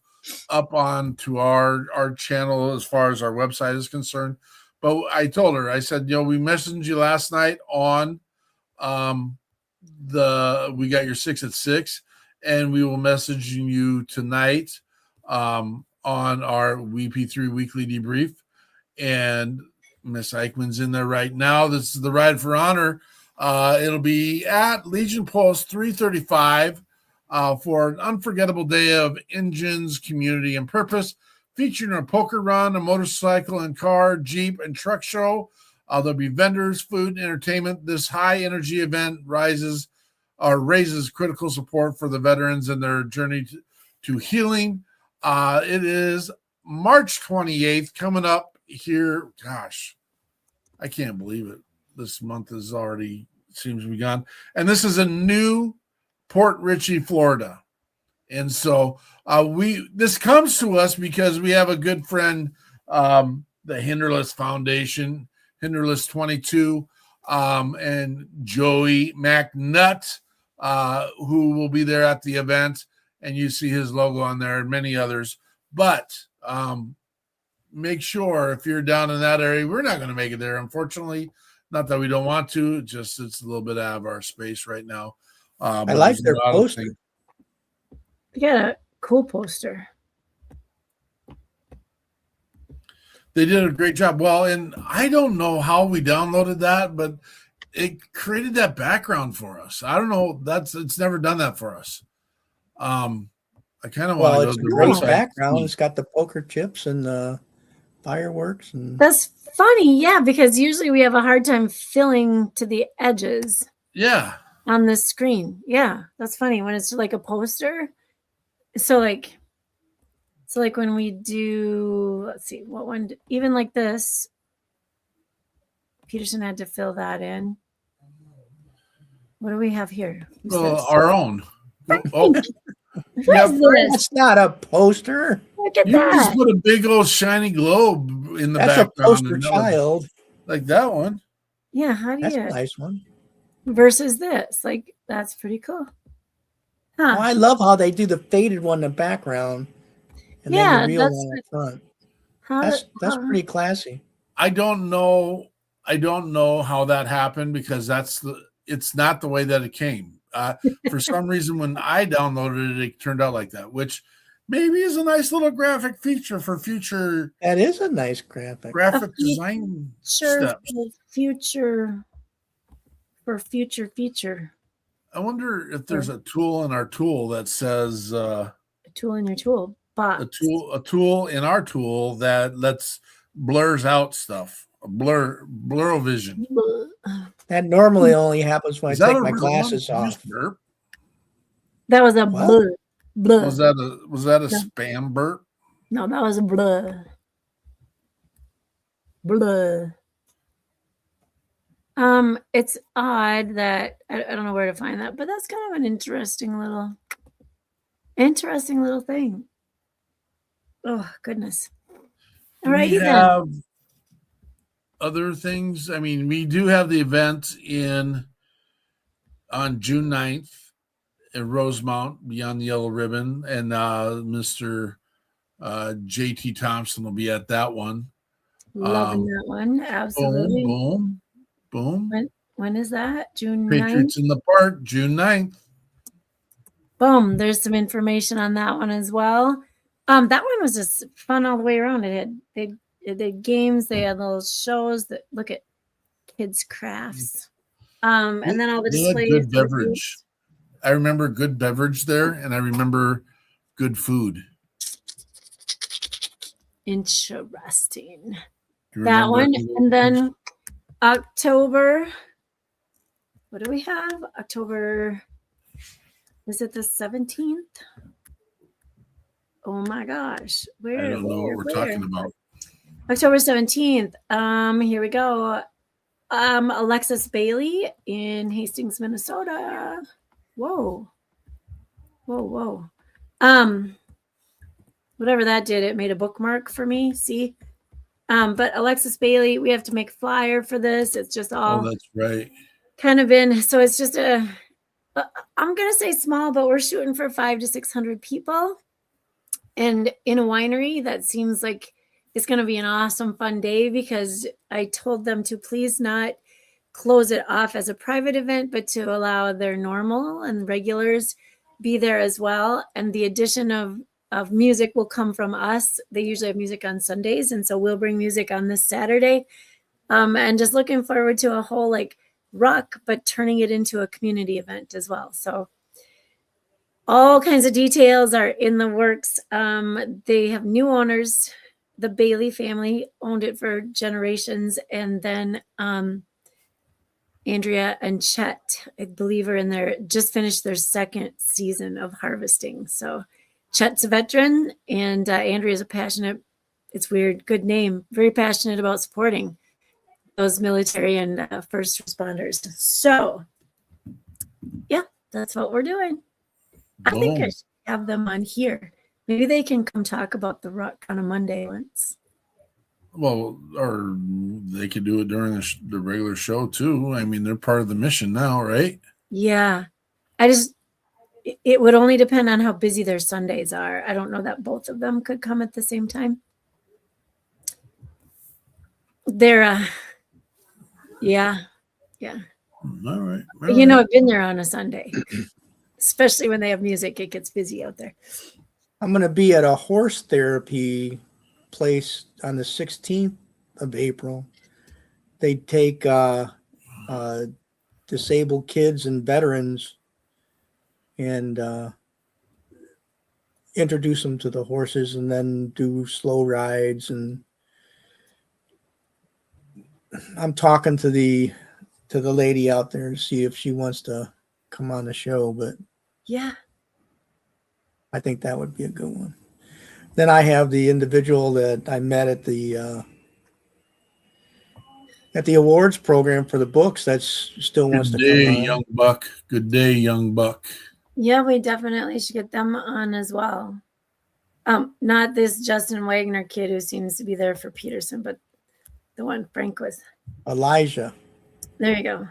up onto our channel as far as our website is concerned. But I told her, I said, we messaged you last night on we got your 6 at 6, and we will message you tonight on our WeP3 weekly debrief. And Miss Eichmann's in there right now. This is the Ride for Honor. It'll be at Legion Post 335 for an unforgettable day of engines, community, and purpose, featuring a poker run, a motorcycle and car, Jeep, and truck show. There'll be vendors, food, and entertainment. This high-energy event raises critical support for the veterans in their journey to healing. It is March 28th, coming up here. Gosh, I can't believe it. This month is already seems to be gone. And this is a new Port Richey, Florida. And so this comes to us because we have a good friend, the Hinderless Foundation, Hinderless 22, and Joey McNutt, who will be there at the event. And you see his logo on there and many others. But make sure if you're down in that area, we're not going to make it there, unfortunately. Not that we don't want to, it's a little bit out of our space right now. I like their poster. You got a cool poster. They did a great job. Well, and I don't know how we downloaded that, but it created that background for us. I don't know. It's never done that for us. I kind of want to go to the great background. It's got the poker chips and the fireworks, and that's funny, yeah, because usually we have a hard time filling to the edges. Yeah. On the screen. Yeah, that's funny when it's like a poster. So like when we do, let's see, what one, even like this, Peterson had to fill that in. What do we have here? Our own. Oh. That's not a poster. Look at you that. Just put a big old shiny globe in the background. That's a poster child. Like that one. Yeah, how do That's you? a nice one. Versus this. Like, that's pretty cool. Huh. Oh, I love how they do the faded one in the background and then the real one up front. That's pretty classy. I don't know how that happened because it's not the way that it came. For some reason, when I downloaded it turned out like that, which maybe is a nice little graphic feature for future. That is a nice graphic design steps. For future feature. I wonder if there's a tool in our tool that says a tool in your tool box. A tool in our tool that blurs out stuff. Blur-o-vision. That normally only happens when I take my glasses off. That was a blur. Was that a spam burp? No, that was a blur. Blur. It's odd that I don't know where to find that, but that's kind of an interesting little thing. Oh goodness! All right, we have other things. I mean, we do have the event on June 9th in Rosemount Beyond the Yellow Ribbon, and Mr. JT Thompson will be at that one. Loving that one, absolutely. Boom. When is that? June 9th? Patriots in the Park, June 9th. Boom. There's some information on that one as well. That one was just fun all the way around. It had games, they had little shows that look at kids' crafts. And then all the displays. Good beverage. I remember good beverage there, and I remember good food. Interesting. That one. And then October, what do we have? October, is it the 17th? Oh my gosh. I don't know what we're talking about. October 17th. Here we go. Alexis Bailey in Hastings, Minnesota. Whoa. Whatever that did, it made a bookmark for me. See? But Alexis Bailey, we have to make a flyer for this. It's just all that's right. kind of in. So it's just I'm going to say small, but we're shooting for 500 to 600 people. And in a winery, that seems like it's going to be an awesome, fun day, because I told them to please not close it off as a private event, but to allow their normal and regulars be there as well. And the addition of music will come from us. They usually have music on Sundays, and so we'll bring music on this Saturday. And just looking forward to a whole like rock, but turning it into a community event as well. So all kinds of details are in the works. They have new owners. The Bailey family owned it for generations, and then Andrea and Chet, I believe, are in there, just finished their second season of harvesting. So Chet's a veteran, and Andrea's a passionate, it's weird, good name, very passionate about supporting those military and first responders. So yeah, that's what we're doing. I think I should have them on here. Maybe they can come talk about the ruck on a Monday once. Well, or they could do it during the regular show too. I mean, they're part of the mission now, right? Yeah. It would only depend on how busy their Sundays are. I don't know that both of them could come at the same time. They're, yeah. All right. You know, I've been there on a Sunday, especially when they have music. It gets busy out there. I'm going to be at a horse therapy place on the 16th of April. They take disabled kids and veterans and introduce them to the horses, and then do slow rides. And I'm talking to the lady out there to see if she wants to come on the show, but yeah, I think that would be a good one. Then I have the individual that I met at the awards program for the books that's still wants to come on. Young buck. Good day, young buck. Yeah, we definitely should get them on as well. Not this Justin Wagner kid who seems to be there for Peterson, but the one Frank was. Elijah. There you go.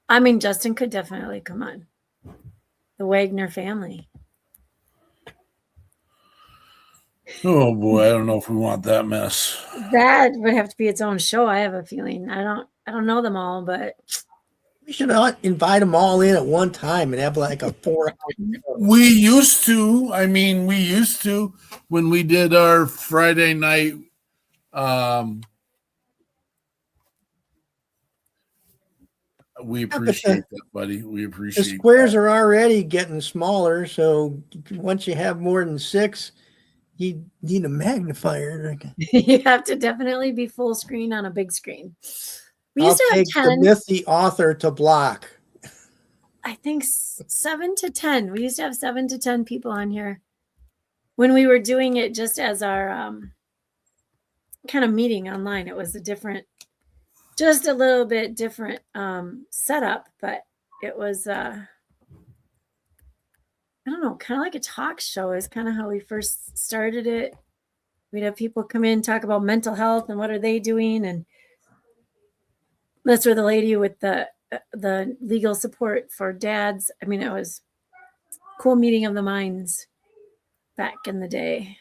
I mean, Justin could definitely come on. The Wagner family. Oh boy, I don't know if we want that mess. That would have to be its own show. I have a feeling. I don't know them all, but we should invite them all in at one time and have like a 4-hour show. We used to. I mean, we used to when we did our Friday night. We appreciate that, buddy. We appreciate the squares are already getting smaller, so once you have more than 6, you need a magnifier. You have to definitely be full screen on a big screen. We used to have 10. The author to block. I think 7 to 10. We used to have 7 to 10 people on here when we were doing it just as our kind of meeting online. It was just a little bit different setup, but it was I don't know, kind of like a talk show is kind of how we first started it. We'd have people come in, talk about mental health and what are they doing. And that's where the lady with the legal support for dads. I mean, it was a cool meeting of the minds back in the day.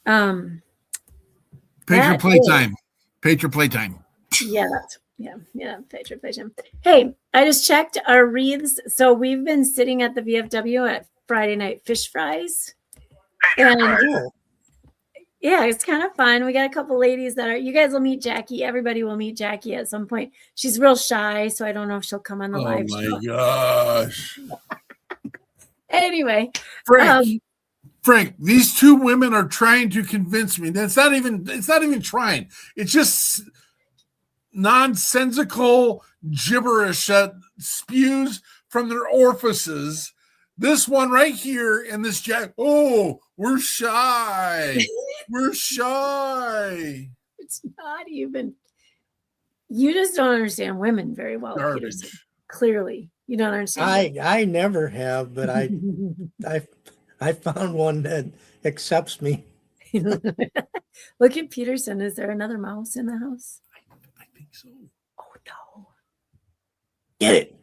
Patriot Playtime. Patriot Playtime. Yeah, Patriot Playtime. Hey, I just checked our wreaths. So we've been sitting at the VFW at Friday night fish fries. And yeah, it's kind of fun. We got a couple ladies you guys will meet Jackie. Everybody will meet Jackie at some point. She's real shy, so I don't know if she'll come on the live show. Oh my gosh. Anyway. Frank, these 2 women are trying to convince me. It's not even trying. It's just nonsensical gibberish that spews from their orifices. This one right here and this Jack. Oh, we're shy. We're shy. It's not even. You just don't understand women very well, Peterson. Clearly, you don't understand. I never have, but I I found one that accepts me. Look at Peterson. Is there another mouse in the house? I think so. Oh no. Get it.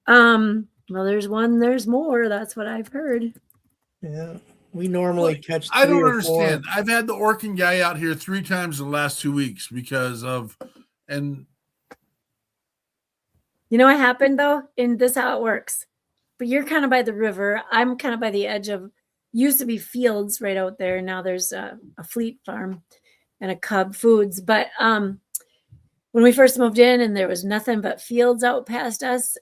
Well, there's one, there's more. That's what I've heard. Yeah. We normally catch I 3 don't or understand. 4. I've had the Orkin guy out here 3 times in the last 2 weeks because of, and You know what happened though? And this is how it works. But you're kind of by the river. I'm kind of by the edge of, used to be fields right out there. Now there's a Fleet Farm and a Cub Foods. But when we first moved in and there was nothing but fields out past us,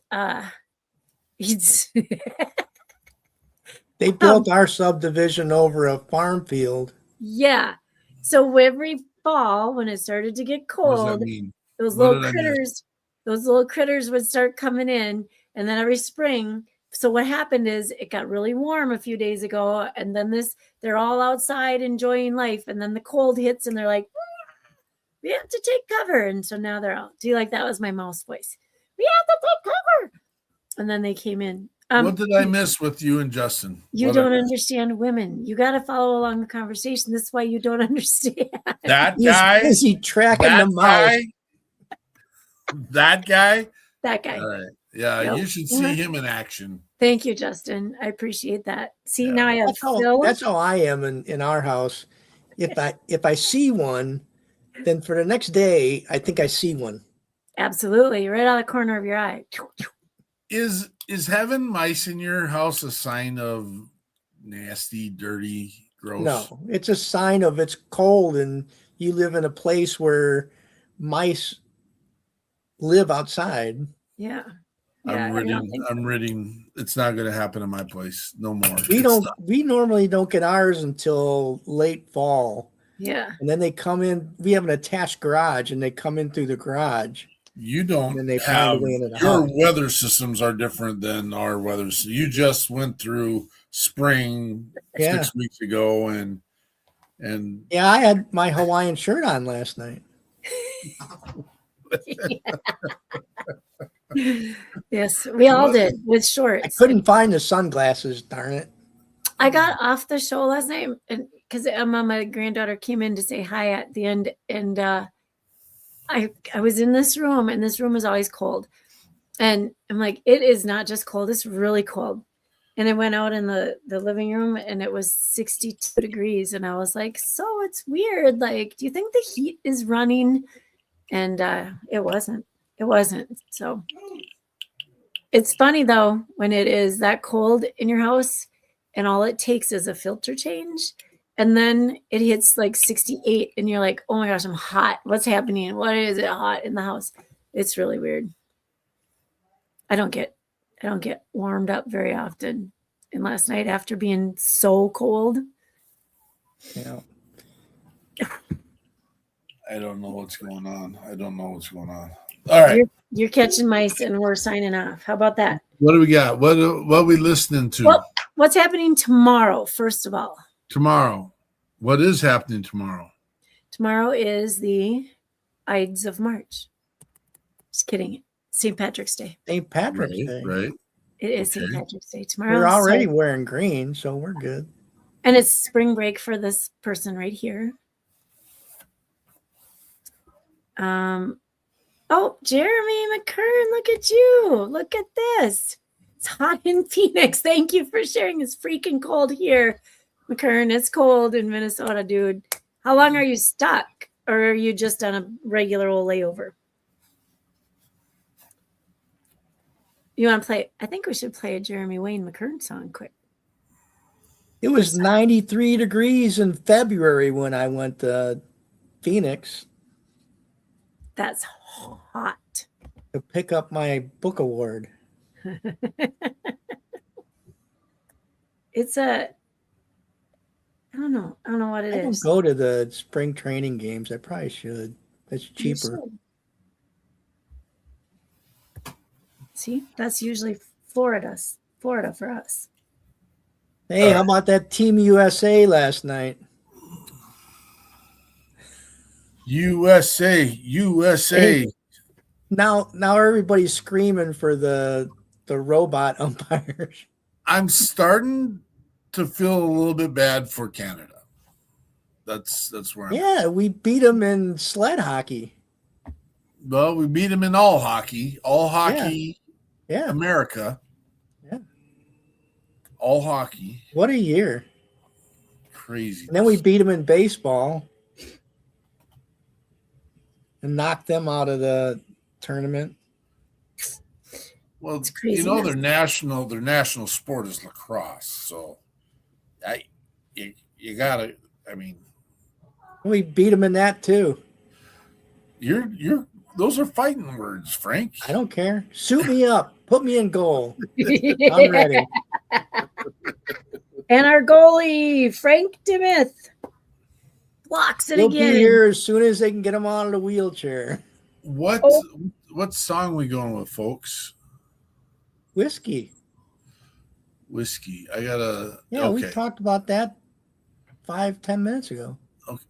They built our subdivision over a farm field. yeah. So every fall when it started to get what does that cold, mean? those What little did I miss? critters, those little critters would start coming in. And then every spring, so what happened is it got really warm a few days ago, and then they're all outside enjoying life, and then the cold hits and they're like, we have to take cover. And so now they're out. Do you like that? Was my mouse voice? We have to take cover. And then they came in. What did I miss with you and Justin? You What don't I- understand women. You got to follow along the conversation. That's why you don't understand. that He's guy, busy tracking that the mouse. guy, that guy. That guy. All right. Yeah, Nope. you should see him in action. Thank you, Justin. I appreciate that. See, Yeah. now I have Phil. That's how I am in our house. If I see one, then for the next day, I think I see one. Absolutely. Right out of the corner of your eye. Is having mice in your house a sign of nasty, dirty, gross? No, it's a sign of it's cold and you live in a place where mice live outside. Yeah. I'm reading. It's not going to happen in my place. No more. We normally don't get ours until late fall. Yeah. And then they come in. We have an attached garage and they come in through the garage. You don't And they find have a way into the your house. weather systems are different than our weather. So you just went through spring 6 weeks ago, and Yeah, I had my Hawaiian shirt on last night. Yes, we all did with shorts. I couldn't find the sunglasses, darn it. I got off the show last night and because Emma, my granddaughter, came in to say hi at the end, and I was in this room, and this room is always cold, and I'm like, it is not just cold; it's really cold. And I went out in the living room, and it was 62 degrees, and I was like, so it's weird. Like, do you think the heat is running? And it wasn't. It wasn't. So it's funny though when it is that cold in your house, and all it takes is a filter change. And then it hits like 68 and you're like, oh my gosh, I'm hot. What's happening? Why is it hot in the house? It's really weird. I don't get warmed up very often. And last night after being so cold. Yeah. I don't know what's going on. All right. You're catching mice and we're signing off. How about that? What do we got? What are we listening to? Well, what's happening tomorrow, first of all? Tomorrow. What is happening tomorrow? Tomorrow is the Ides of March. Just kidding. St. Patrick's Day. St. Patrick's Day. Right. It is St. Okay. Patrick's Day tomorrow. We're already So- wearing green, so we're good. and it's spring break for this person right here. Oh, Jeremy McKern, look at you. Look at this. It's hot in Phoenix. Thank you for sharing. It's freaking cold here. McKern, it's cold in Minnesota, dude. How long are you stuck? Or are you just on a regular old layover? You want to play? I think we should play a Jeremy Wayne McKern song quick. It was 93 degrees in February when I went to Phoenix That's hot. to pick up my book award. It's a, I don't know what it I don't is. go to the spring training games. I probably should. It's You cheaper. should. See, that's usually Florida for us. Hey, how about that Team USA last night? USA. Now everybody's screaming for the robot umpires. I'm starting to feel a little bit bad for Canada. That's where I'm Yeah, we beat them in sled hockey. Well, we beat them in all hockey. Yeah. America. Yeah. All hockey. What a year. Crazy. And then we beat them in baseball and knocked them out of the tournament. Well, crazy. their national sport is lacrosse. So you gotta, I mean, We beat them in that too. Those are fighting words, Frank. I don't care. Suit me up. Put me in goal. I'm ready. And our goalie, Frank DeMith, blocks it He'll again. be here as soon as they can get him out of the wheelchair. What song we going with, folks? Whiskey. Whiskey. I gotta. Yeah, okay. we talked about that 5-10 minutes ago. Okay.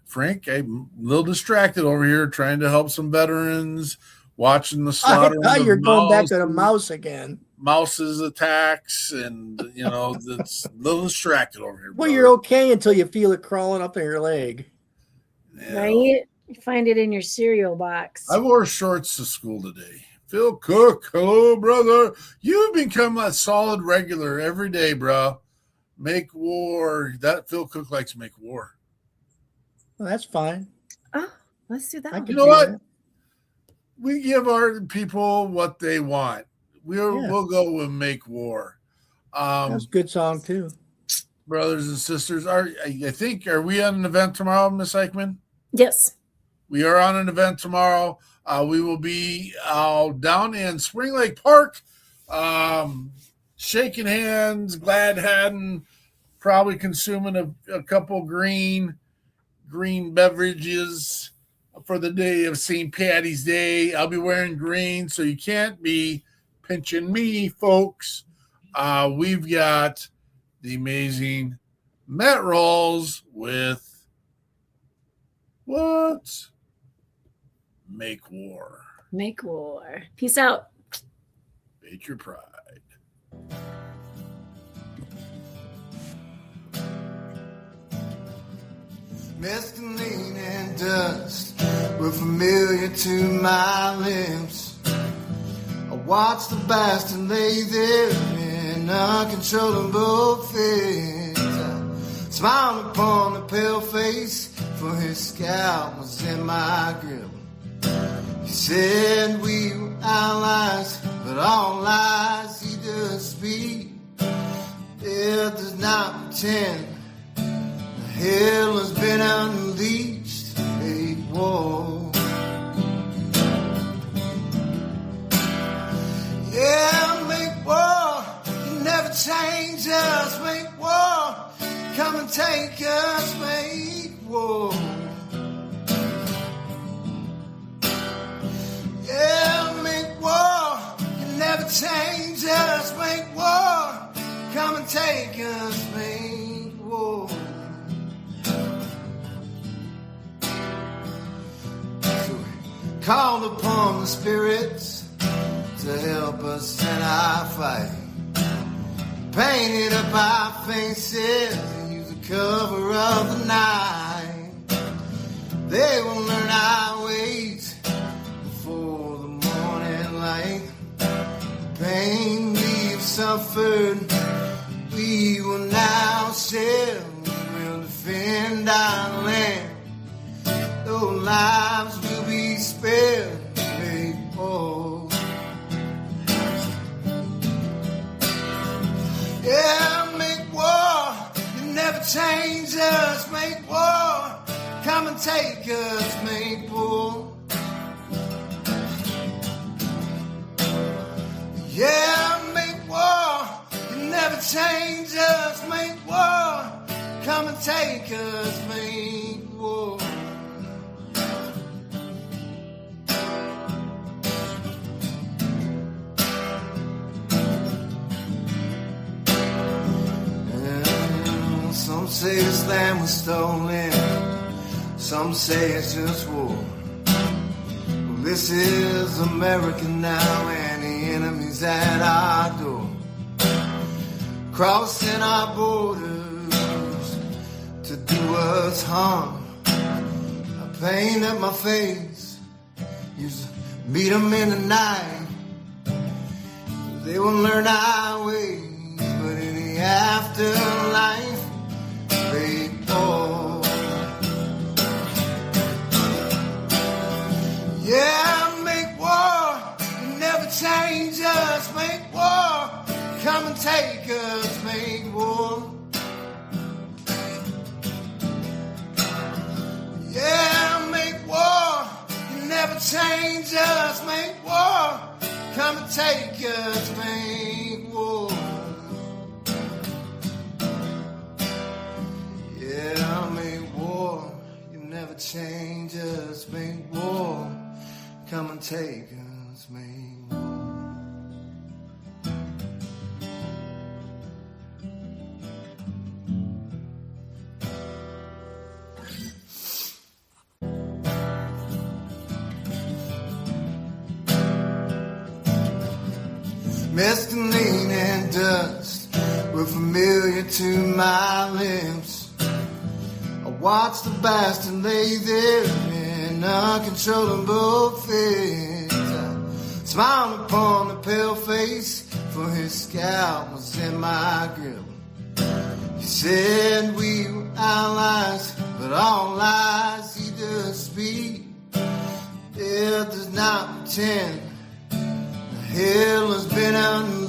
Frank, I'm a little distracted over here trying to help some veterans, watching the slaughter. I thought you're going back to the mouse again. Mouse's attacks, and it's a little distracted over here. Well, brother. you're okay until you feel it crawling up in your leg. Yeah. Right? You find it in your cereal box. I wore shorts to school today. Phil Cook, hello, brother. You've become a solid regular every day, bro. Make war. That Phil Cook likes to make war. Well, that's fine. Oh, let's do that. one. You know what? We give our people what they want. We'll go and make war. That's a good song too. Brothers and sisters, are we on an event tomorrow, Miss Eichmann? Yes. We are on an event tomorrow. We will be down in Spring Lake Park, shaking hands, glad handing, probably consuming a couple green beverages for the day of St. Patty's Day. I'll be wearing green, so you can't be pinching me, folks. We've got the amazing Matt Rawls with what? Make war. Make war. Peace out. Patriot pride. Mescaline and dust were familiar to my lips. I watched the bastard lay there in uncontrollable fits. I smiled upon the pale face, for his scalp was in my grip. He said we were allies, but all lies he does speak. Death does not pretend. Hell has been unleashed, a war. Yeah, make war. You never change us. Make war. Come and take us. Make war. Yeah, make war. You never change us. Make war. Come and take us. Make war. Called upon the spirits to help us in our fight. Painted up our faces and used the cover of the night. They will learn our ways before the morning light. The pain we've suffered, we will now share. We will defend our land. Though lives will be spared, make war. Yeah, make war. You never change us. Make war. Come and take us. Make war. Yeah, make war. You never change us. Make war. Come and take us. Make war. Some say this land was stolen. Some say it's just war. Well, this is America now, and the enemy's at our door. crossing our borders to do us harm. I paint up my face, used to meet them in the night. They will learn our ways, but in the afterlife, they fall. Yeah, make war, you never change us. Make war, come and take us. Make war. Yeah, make war, you never change us. Make war, come and take us. Make war. Yeah, make war, you never change us. Make war, come and take us. Make war. Mescaline and dust were familiar to my lips. I watched the bastard lay there in uncontrollable fit. I smiled upon the pale face, for his scalp was in my grip. He said we were allies, but all lies he does speak. Death does not pretend. Hell has been unmade.